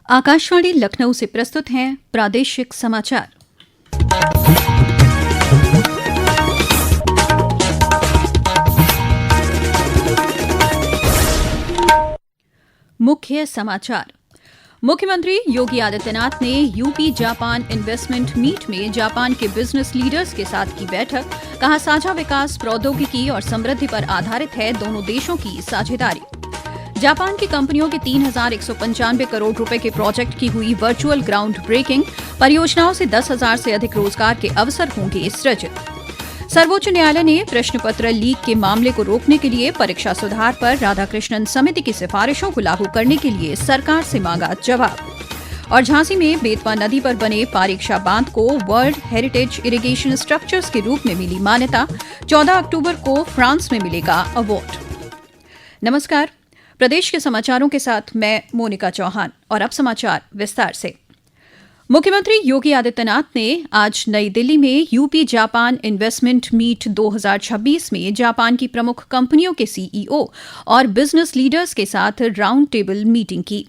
आकाशवाणी लखनऊ से प्रस्तुत हैं प्रादेशिक समाचार। मुख्य समाचार। मुख्यमंत्री योगी आदित्यनाथ ने यूपी जापान इन्वेस्टमेंट मीट में जापान के बिजनेस लीडर्स के साथ की बैठक। कहा, साझा विकास, प्रौद्योगिकी और समृद्धि पर आधारित है दोनों देशों की साझेदारी। जापान की कंपनियों के 3,195 करोड़ रुपए के प्रोजेक्ट की हुई वर्चुअल ग्राउंड ब्रेकिंग। परियोजनाओं से 10,000 से अधिक रोजगार के अवसर होंगे सृजित। सर्वोच्च न्यायालय ने प्रश्न पत्र लीक के मामले को रोकने के लिए परीक्षा सुधार पर राधाकृष्णन समिति की सिफारिशों को लागू करने के लिए सरकार से मांगा जवाब। और झांसी में बेतवा नदी पर बने पारीक्षा बांध को वर्ल्ड हेरिटेज इरिगेशन स्ट्रक्चर्स के रूप में मिली मान्यता। 14 अक्टूबर को फ्रांस में मिलेगा अवार्ड। नमस्कार, प्रदेश के समाचारों के साथ मैं मोनिका चौहान। और अब समाचार विस्तार से। मुख्यमंत्री योगी आदित्यनाथ ने आज नई दिल्ली में यूपी जापान इन्वेस्टमेंट मीट 2026 में जापान की प्रमुख कंपनियों के सीईओ और बिजनेस लीडर्स के साथ राउंड टेबल मीटिंग की।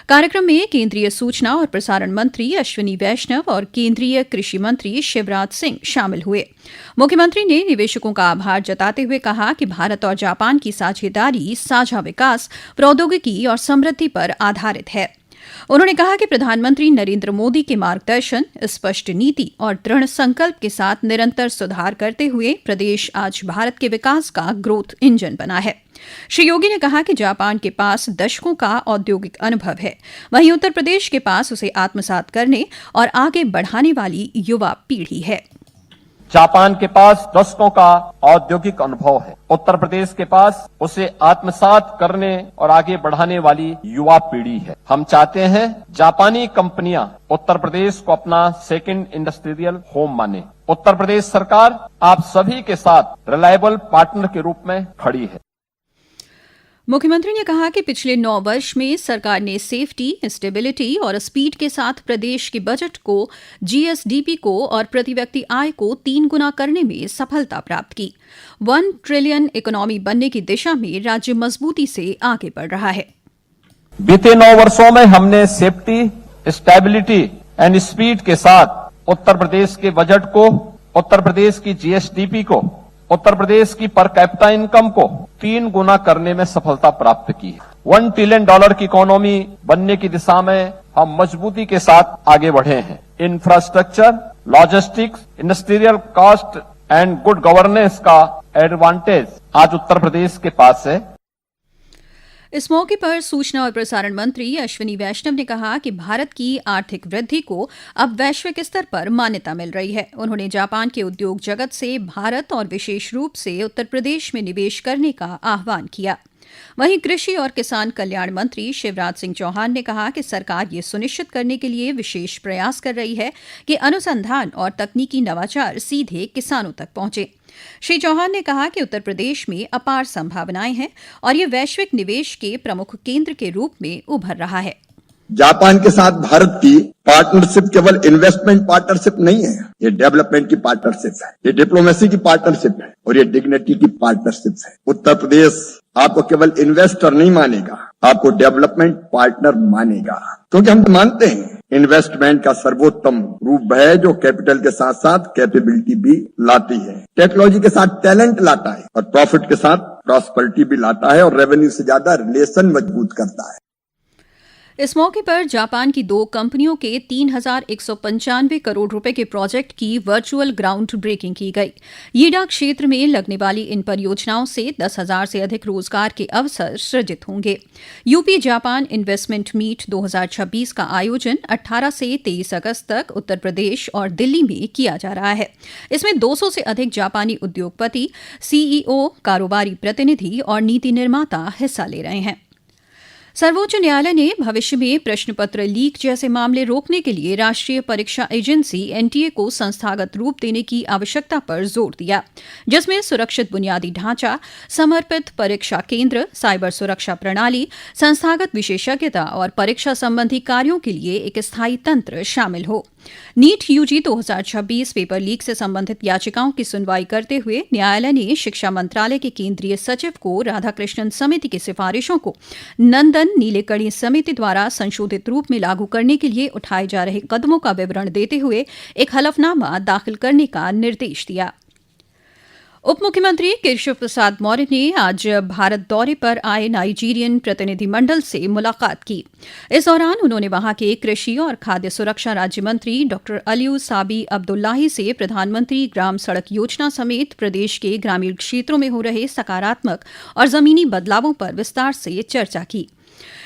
कार्यक्रम में केंद्रीय सूचना और प्रसारण मंत्री अश्विनी वैष्णव और केंद्रीय कृषि मंत्री शिवराज सिंह शामिल हुए। मुख्यमंत्री ने निवेशकों का आभार जताते हुए कहा कि भारत और जापान की साझेदारी साझा विकास, प्रौद्योगिकी और समृद्धि पर आधारित है। उन्होंने कहा कि प्रधानमंत्री नरेंद्र मोदी के मार्गदर्शन, स्पष्ट नीति और दृढ़ संकल्प के साथ निरंतर सुधार करते हुए प्रदेश आज भारत के विकास का ग्रोथ इंजन बना है। श्री योगी ने कहा कि जापान के पास दशकों का औद्योगिक अनुभव है, वहीं उत्तर प्रदेश के पास उसे आत्मसात करने और आगे बढ़ाने वाली युवा पीढ़ी है। जापान के पास दशकों का औद्योगिक अनुभव है, उत्तर प्रदेश के पास उसे आत्मसात करने और आगे बढ़ाने वाली युवा पीढ़ी है। हम चाहते हैं जापानी कंपनियां उत्तर प्रदेश को अपना सेकंड इंडस्ट्रियल होम माने। उत्तर प्रदेश सरकार आप सभी के साथ रिलायबल पार्टनर के रूप में खड़ी है। मुख्यमंत्री ने कहा कि पिछले 9 वर्ष में सरकार ने सेफ्टी, स्टेबिलिटी और स्पीड के साथ प्रदेश के बजट को, जीएसडीपी को और प्रति व्यक्ति आय को 3 गुना करने में सफलता प्राप्त की। 1 ट्रिलियन इकोनॉमी बनने की दिशा में राज्य मजबूती से आगे बढ़ रहा है। बीते 9 वर्षों में हमने सेफ्टी, स्टेबिलिटी एंड स्पीड के साथ उत्तर प्रदेश के बजट को, उत्तर प्रदेश की जीएसडीपी को, उत्तर प्रदेश की पर कैपिटा इनकम को 3 गुना करने में सफलता प्राप्त की है। $1 ट्रिलियन की इकोनॉमी बनने की दिशा में हम मजबूती के साथ आगे बढ़े हैं। Infrastructure, logistics, industrial cost and good governance का एडवांटेज आज उत्तर प्रदेश के पास है। इस मौके पर सूचना और प्रसारण मंत्री अश्विनी वैष्णव ने कहा कि भारत की आर्थिक वृद्धि को अब वैश्विक स्तर पर मान्यता मिल रही है। उन्होंने जापान के उद्योग जगत से भारत और विशेष रूप से उत्तर प्रदेश में निवेश करने का आह्वान किया। वहीं कृषि और किसान कल्याण मंत्री शिवराज सिंह चौहान ने कहा कि सरकार ये सुनिश्चित करने के लिए विशेष प्रयास कर रही है कि अनुसंधान और तकनीकी नवाचार सीधे किसानों तक पहुंचे। श्री चौहान ने कहा कि उत्तर प्रदेश में अपार संभावनाएं हैं और ये वैश्विक निवेश के प्रमुख केंद्र के रूप में उभर रहा है। जापान के साथ भारत की पार्टनरशिप केवल इन्वेस्टमेंट पार्टनरशिप नहीं है, ये डेवलपमेंट की पार्टनरशिप है, ये डिप्लोमेसी की पार्टनरशिप है और ये डिग्निटी की पार्टनरशिप है। उत्तर प्रदेश आपको केवल इन्वेस्टर नहीं मानेगा, आपको डेवलपमेंट पार्टनर मानेगा, क्योंकि हम मानते हैं इन्वेस्टमेंट का सर्वोत्तम रूप है जो कैपिटल के साथ साथ कैपेबिलिटी भी लाती है, टेक्नोलॉजी के साथ टैलेंट लाता है और प्रॉफिट के साथ प्रॉस्पेरिटी भी लाता है और रेवेन्यू से ज्यादा रिलेशन मजबूत करता है। इस मौके पर जापान की 2 कंपनियों के 3,195 करोड़ रुपए के प्रोजेक्ट की वर्चुअल ग्राउंड ब्रेकिंग की गई। यीडा क्षेत्र में लगने वाली इन परियोजनाओं से 10,000 से अधिक रोजगार के अवसर सृजित होंगे। यूपी जापान इन्वेस्टमेंट मीट 2026 का आयोजन 18 से 23 अगस्त तक उत्तर प्रदेश और दिल्ली में किया जा रहा है। इसमें 200 से अधिक जापानी उद्योगपति, सीईओ, कारोबारी प्रतिनिधि और नीति निर्माता हिस्सा ले रहे हैं। सर्वोच्च न्यायालय ने भविष्य में प्रश्न पत्र लीक जैसे मामले रोकने के लिए राष्ट्रीय परीक्षा एजेंसी एनटीए को संस्थागत रूप देने की आवश्यकता पर जोर दिया, जिसमें सुरक्षित बुनियादी ढांचा, समर्पित परीक्षा केंद्र, साइबर सुरक्षा प्रणाली, संस्थागत विशेषज्ञता और परीक्षा संबंधी कार्यों के लिए एक स्थायी तंत्र शामिल हो। नीट यूजी 2026 पेपर लीक से संबंधित याचिकाओं की सुनवाई करते हुए न्यायालय ने शिक्षा मंत्रालय के केंद्रीय सचिव को राधाकृष्णन समिति की सिफारिशों को नंदन नीलेकणी समिति द्वारा संशोधित रूप में लागू करने के लिए उठाए जा रहे कदमों का विवरण देते हुए एक हलफनामा दाखिल करने का निर्देश दिया। उप मुख्यमंत्री केशव प्रसाद मौर्य ने आज भारत दौरे पर आए नाइजीरियन प्रतिनिधिमंडल से मुलाकात की। इस दौरान उन्होंने वहां के कृषि और खाद्य सुरक्षा राज्य मंत्री डॉ अलियू साबी अब्दुल्लाही से प्रधानमंत्री ग्राम सड़क योजना समेत प्रदेश के ग्रामीण क्षेत्रों में हो रहे सकारात्मक और जमीनी बदलावों पर विस्तार से चर्चा की।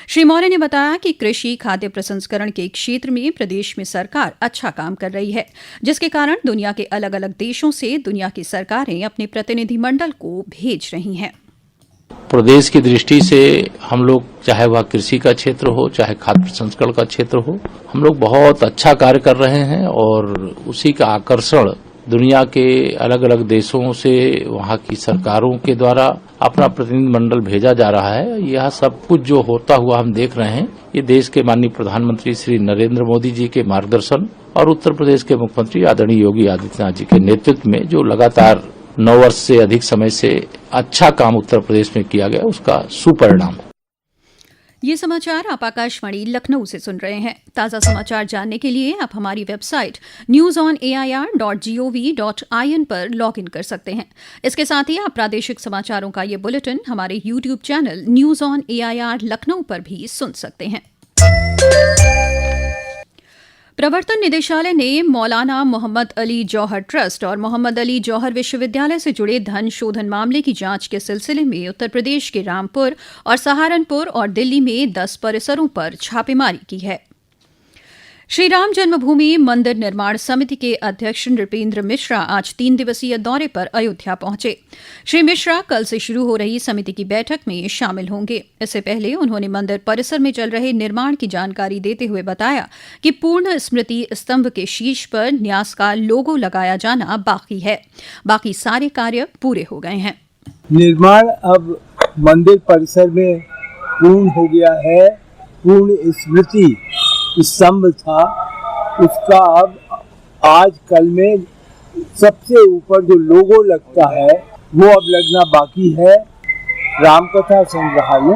श्री मौर्य ने बताया कि कृषि खाद्य प्रसंस्करण के क्षेत्र में प्रदेश में सरकार अच्छा काम कर रही है, जिसके कारण दुनिया के अलग अलग देशों से दुनिया की सरकारें अपने प्रतिनिधिमंडल को भेज रही हैं। प्रदेश की दृष्टि से हम लोग, चाहे वह कृषि का क्षेत्र हो, चाहे खाद्य प्रसंस्करण का क्षेत्र हो, हम लोग बहुत अच्छा कार्य कर रहे हैं और उसी का आकर्षण दुनिया के अलग अलग देशों से वहां की सरकारों के द्वारा अपना प्रतिनिधिमंडल भेजा जा रहा है। यह सब कुछ जो होता हुआ हम देख रहे हैं, ये देश के माननीय प्रधानमंत्री श्री नरेंद्र मोदी जी के मार्गदर्शन और उत्तर प्रदेश के मुख्यमंत्री आदरणीय योगी आदित्यनाथ जी के नेतृत्व में जो लगातार 9 वर्ष से अधिक समय से अच्छा काम उत्तर प्रदेश में किया गया, उसका सुपरिणाम है। ये समाचार आप आकाशवाणी लखनऊ से सुन रहे हैं। ताज़ा समाचार जानने के लिए आप हमारी वेबसाइट newsonair.gov.in पर लॉगिन कर सकते हैं। इसके साथ ही आप प्रादेशिक समाचारों का ये बुलेटिन हमारे YouTube channel news on AIR Lucknow पर भी सुन सकते हैं। प्रवर्तन निदेशालय ने मौलाना मोहम्मद अली जौहर ट्रस्ट और मोहम्मद अली जौहर विश्वविद्यालय से जुड़े धन शोधन मामले की जांच के सिलसिले में उत्तर प्रदेश के रामपुर और सहारनपुर और दिल्ली में 10 परिसरों पर छापेमारी की है। श्री राम जन्मभूमि मंदिर निर्माण समिति के अध्यक्ष नृपेंद्र मिश्रा आज 3 दिवसीय दौरे पर अयोध्या पहुंचे। श्री मिश्रा कल से शुरू हो रही समिति की बैठक में शामिल होंगे। इससे पहले उन्होंने मंदिर परिसर में चल रहे निर्माण की जानकारी देते हुए बताया कि पूर्ण स्मृति स्तंभ के शीर्ष पर न्यास का लोगो लगाया जाना बाकी है। बाकी सारे कार्य पूरे हो गए हैं। निर्माण अब मंदिर परिसर में पूर्ण हो गया है। पूर्ण स्मृति स्तंभ था, उसका अब आज कल में सबसे ऊपर जो लोगो लगता है वो अब लगना बाकी है। रामकथा संग्रहालय,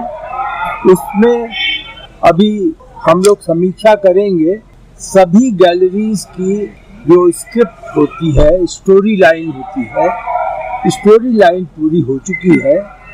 उसमें अभी हम लोग समीक्षा करेंगे। सभी गैलरीज की जो स्क्रिप्ट होती है, स्टोरी लाइन होती है, स्टोरी लाइन पूरी हो चुकी है।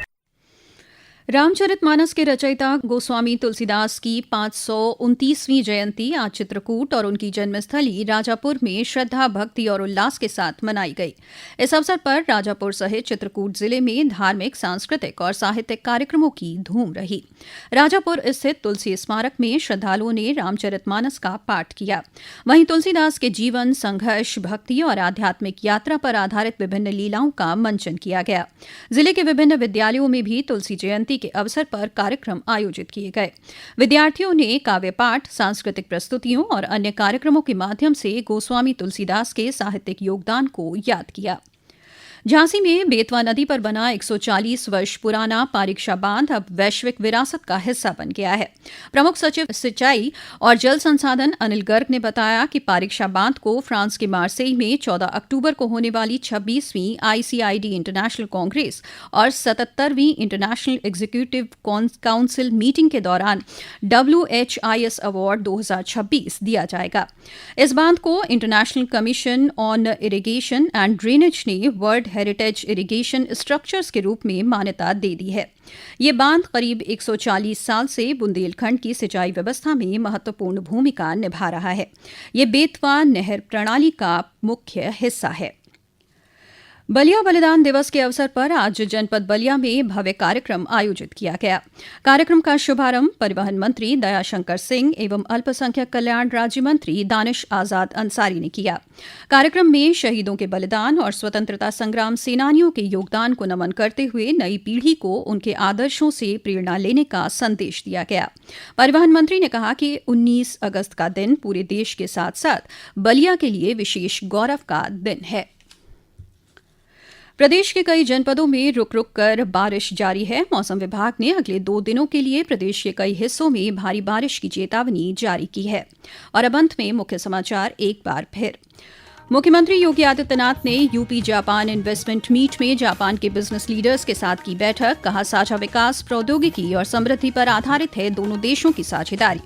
रामचरितमानस के रचयिता गोस्वामी तुलसीदास की 529वीं जयंती आज चित्रकूट और उनकी जन्मस्थली राजापुर में श्रद्धा, भक्ति और उल्लास के साथ मनाई गई। इस अवसर पर राजापुर सहित चित्रकूट जिले में धार्मिक, सांस्कृतिक और साहित्यिक कार्यक्रमों की धूम रही। राजापुर स्थित तुलसी स्मारक में श्रद्धालुओं ने रामचरितमानस का पाठ किया। वहीं तुलसीदास के जीवन, संघर्ष, भक्ति और आध्यात्मिक यात्रा पर आधारित विभिन्न लीलाओं का मंचन किया गया। जिले के विभिन्न विद्यालयों में भी तुलसी जयंती के अवसर पर कार्यक्रम आयोजित किए गए। विद्यार्थियों ने काव्य पाठ, सांस्कृतिक प्रस्तुतियों और अन्य कार्यक्रमों के माध्यम से गोस्वामी तुलसीदास के साहित्यिक योगदान को याद किया। झांसी में बेतवा नदी पर बना 140 वर्ष पुराना पारीक्षा बांध अब वैश्विक विरासत का हिस्सा बन गया है। प्रमुख सचिव सिंचाई और जल संसाधन अनिल गर्ग ने बताया कि पारीक्षा बांध को फ्रांस के मार्सेई में 14 अक्टूबर को होने वाली 26वीं ICID इंटरनेशनल कांग्रेस और 77वीं इंटरनेशनल एग्जीक्यूटिव काउंसिल मीटिंग के दौरान WHIS अवार्ड 2026 दिया जाएगा। इस बांध को international commission on irrigation and drainage ने वर्ल्ड हेरिटेज इरिगेशन स्ट्रक्चर्स के रूप में मान्यता दे दी है। ये बांध करीब 140 साल से बुंदेलखंड की सिंचाई व्यवस्था में महत्वपूर्ण भूमिका निभा रहा है। ये बेतवा नहर प्रणाली का मुख्य हिस्सा है। बलिया बलिदान दिवस के अवसर पर आज जनपद बलिया में भव्य कार्यक्रम आयोजित किया गया। कार्यक्रम का शुभारंभ परिवहन मंत्री दयाशंकर सिंह एवं अल्पसंख्यक कल्याण राज्य मंत्री दानिश आजाद अंसारी ने किया। कार्यक्रम में शहीदों के बलिदान और स्वतंत्रता संग्राम सेनानियों के योगदान को नमन करते हुए नई पीढ़ी को उनके आदर्शों से प्रेरणा लेने का संदेश दिया गया। परिवहन मंत्री ने कहा कि 19 अगस्त का दिन पूरे देश के साथ साथ बलिया के लिए विशेष गौरव का दिन है। प्रदेश के कई जनपदों में रुक रुक कर बारिश जारी है। मौसम विभाग ने अगले 2 दिनों के लिए प्रदेश के कई हिस्सों में भारी बारिश की चेतावनी जारी की है। और अब अंत में मुख्य समाचार एक बार फिर। मुख्यमंत्री योगी आदित्यनाथ ने यूपी जापान इन्वेस्टमेंट मीट में जापान के बिजनेस लीडर्स के साथ की बैठक। कहा, साझा विकास, प्रौद्योगिकी और समृद्धि पर आधारित है दोनों देशों की साझेदारी।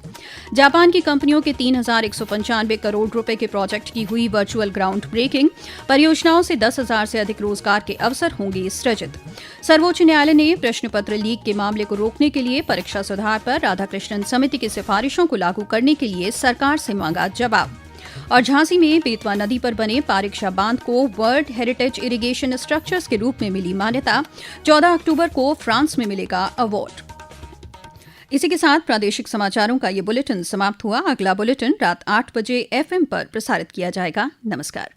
जापान की कंपनियों के 3,195 करोड़ रुपए के प्रोजेक्ट की हुई वर्चुअल ग्राउंड ब्रेकिंग। परियोजनाओं से 10,000 से अधिक रोजगार के अवसर होंगे सृजित। सर्वोच्च न्यायालय ने प्रश्न पत्र लीक के मामले को रोकने के लिए परीक्षा सुधार पर राधाकृष्णन समिति की सिफारिशों को लागू करने के लिए सरकार से मांगा जवाब। और झांसी में बेतवा नदी पर बने पारीक्षा बांध को वर्ल्ड हेरिटेज इरिगेशन स्ट्रक्चर्स के रूप में मिली मान्यता। 14 अक्टूबर को फ्रांस में मिलेगा अवार्ड। इसी के साथ प्रादेशिक समाचारों का ये बुलेटिन समाप्त हुआ। अगला बुलेटिन रात 8 बजे FM पर प्रसारित किया जाएगा। नमस्कार।